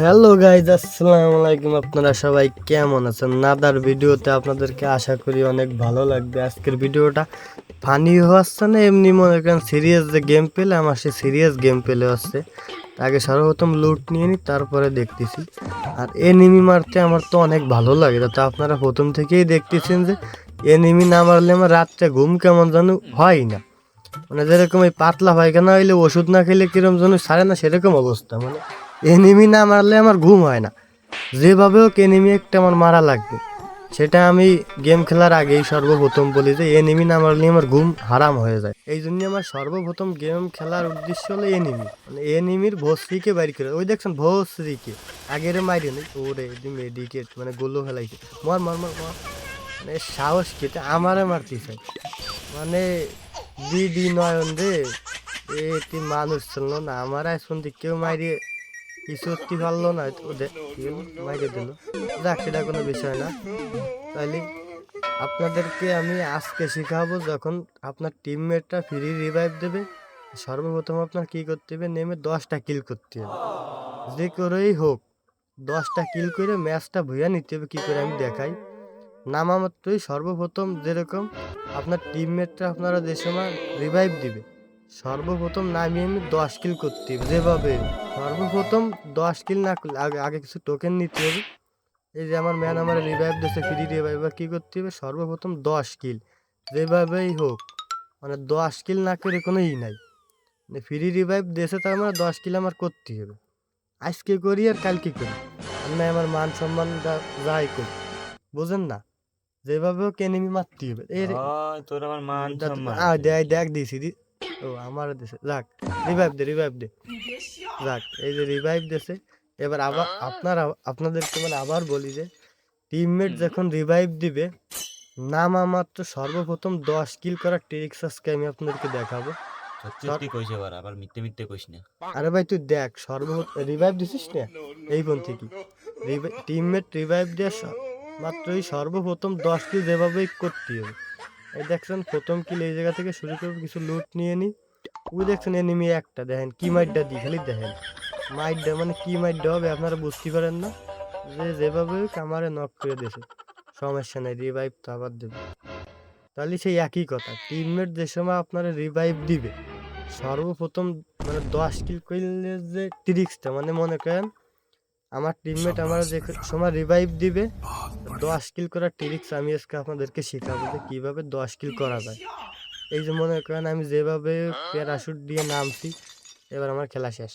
Hello guys, আসসালামু আলাইকুম। আপনারা সবাই কেমন আছেন? নাদার ভিডিওতে আপনাদেরকে আশা করি অনেক ভালো লাগবে। আজকের ভিডিওটা ফানি হচ্ছে না, এমনি মনে করেন সিরিয়াস যে গেম পেলে আমার সে সিরিয়াস গেম পেলে হচ্ছে। আগে সর্বপ্রথম লুট নিয়ে নিই, তারপরে দেখতেছি। আর এনিমি মারতে আমার তো অনেক ভালো লাগে, তো আপনারা প্রথম থেকেই দেখতেছেন যে এনিমি না মারলে আমার রাত্রে ঘুম কেমন যেন হয় না। মানে যেরকম এই পাতলা পায়খানা হইলে ওষুধ না খেলে কিরম যেন সারে না, সেরকম অবস্থা। মানে এনিমি না মারলে আমার ঘুম হয় না। যেভাবে হোক এনিমি একটা আমার মারা লাগবে। সেটা আমি গেম খেলার আগেই সর্বপ্রথম বলি যে এনিমি না মারলে আমার ঘুম হারাম হয়ে যায়। এই জন্য আমার সর্বপ্রথম গেম খেলার উদ্দেশ্য হলো এনিমি, মানে এনিমির ভোসরিকে বাইর করে। ওই দেখছেন ভোসরিকে আগের মাইরে নেই ওরে মেডিকেট, মানে গোলো ফেলাইছে। মর মর মর মর, মানে সাহস কেটে আমারে মারতে চাই। মানে দিদি নয়ন রে, তুই মানুষ ছিল না, আমার এখন কেউ মাইরে কিছু করতে পারলো না, ওদের মাইরে দিল। যাক, সেটা কোনো বিষয় না। তাইলে আপনাদেরকে আমি আজকে শিখাবো, যখন আপনার টিমমেটটা ফ্রি রিভাইভ দেবে, সর্বপ্রথম আপনার কি করতে হবে, নেমে 10টা কিল করতে হবে। যে করেই হোক 10টা কিল করে ম্যাচটা ভুয়া নিতে হবে। কি করে আমি দেখাই। নামা মাত্রই সর্বপ্রথম যেরকম আপনার টিমমেটরা আপনারা যে সময় রিভাইভ দিবে, সর্বপ্রথম নামিয়ে আমি 10 কিল করতে হবে। যেভাবে সর্বপ্রথম 10 কিল না করলে আগে আগে কিছু টোকেন নিতে হবে। এই যে আমার ম্যান আমার রিভাইভ দিচ্ছে, ফ্রি রিভাইভ, কী করতে হবে, সর্বপ্রথম 10 কিল যেভাবেই হোক। মানে 10 কিল না করে কোনো নাই, মানে ফ্রি রিভাইভ দিয়েছে, তার মানে 10 কিল আমার করতে হবে। আজকে করি আর কালকে করি, আর না আমার মান সম্মান যাই করি, বুঝেন না? যেভাবে হোক এনিমি মারতে হবে। তোর আমার মান সম্মান দেখ দিছি ও আমার দিছে। যাক, রিভাইভ দে রিভাইভ দে। যাক, এই যে রিভাইভ দিছে। এবার আবার আপনাদেরকে মানে আবার বলি যে টিমমেট যখন রিভাইভ দিবে, নামা মাত্র সর্বপ্রথম 10 কিল করার ট্রিক্স আজকে আমি আপনাদেরকে দেখাবো। সত্যি কইছে, আবার মিথ্যে মিথ্যে কইস না। আরে ভাই তুই দেখ, রিভাইভ দিছিস না এই কোন থেকে টিমমেট রিভাইভ দিয়ে মাত্রই সর্বপ্রথম 10 কিল যেভাবেই করতে হবে। এই দেখছেন প্রথম কিল এই জায়গা থেকে শুরু করবো, কিছু লুট নিয়ে নি। ওই দেখছেন এনিমি একটা, দেখেন কি মাইডটা দিই, খালি দেখেন মাইডটা, মানে কি মাইডটা হবে আপনারা বুঝতে পারেন না। যে যেভাবে হোক আমারে নক করে দিয়েছে, সমস্যা নাই, রিভাইভ তো আবার দেবে। তাহলে সেই একই কথা, টিমমেট যে সময় আপনারা রিভাইভ দিবে, সর্বপ্রথম মানে 10 কিল করলে যে ট্রিক্সটা, মানে মনে করেন আমার টিমমেট আমার যে সময় রিভাইভ দিবে, 10 কিল করার ট্রিক্স আমি আজকে আপনাদেরকে শেখাবো যে কীভাবে 10 কিল করা যায়। এই যে মনে করেন আমি যেভাবে প্যারাশুট দিয়ে নামছি, এবার আমার খেলা শেষ।